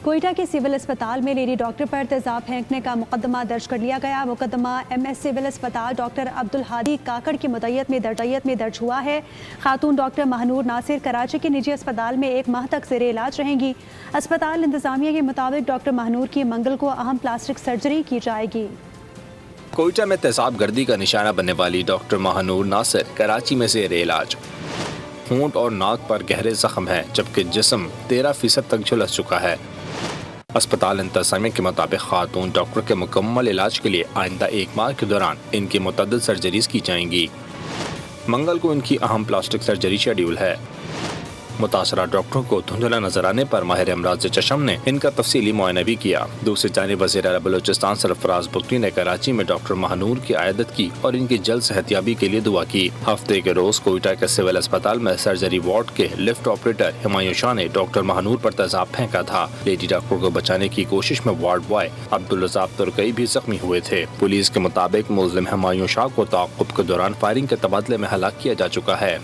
کوئٹہ کے سول اسپتال میں لیڈی ڈاکٹر پر تیزاب پھینکنے کا مقدمہ درج کر لیا گیا۔ مقدمہ ایم ایس سول اسپتال ڈاکٹر عبدالہادی کاکڑ کی مدعیت میں درج ہوا ہے۔ خاتون ڈاکٹر مہنور ناصر کراچی کے نجی اسپتال میں 1 ماہ تک زیر علاج رہیں گی۔ اسپتال انتظامیہ کے مطابق ڈاکٹر مہنور کی منگل کو اہم پلاسٹک سرجری کی جائے گی۔ کوئٹہ میں تیزاب گردی کا نشانہ بننے والی ڈاکٹر مہنور ناصر کراچی میں زیر علاج۔ ہونٹ اور ناک پر گہرے زخم ہیں جبکہ جسم 13% تک جھلس چکا ہے۔ اسپتال انتظامیہ کے مطابق خاتون ڈاکٹر کے مکمل علاج کے لیے آئندہ 1 ماہ کے دوران ان کی متعدد سرجریز کی جائیں گی۔ منگل کو ان کی اہم پلاسٹک سرجری شیڈیول ہے۔ متاثرہ ڈاکٹروں کو دھندلا نظر آنے پر ماہر امراض چشم نے ان کا تفصیلی معائنہ بھی کیا۔ دوسری جانب وزیر اعلیٰ بلوچستان سرفراز بگٹی نے کراچی میں ڈاکٹر مہنور کی عیادت کی اور ان کی جلد صحتیابی کے لیے دعا کی۔ ہفتے کے روز کوئٹہ کے سول اسپتال میں سرجری وارڈ کے لفٹ آپریٹر ہمایوں شاہ نے ڈاکٹر مہنور پر تیزاب پھینکا تھا۔ لیڈی ڈاکٹر کو بچانے کی کوشش میں وارڈ بوائے عبدالرزاق ترکئی بھی زخمی ہوئے تھے۔ پولیس کے مطابق ملزم ہمایوں شاہ کو تعاقب کے دوران فائرنگ کے تبادلے میں ہلاک کیا جا چکا ہے۔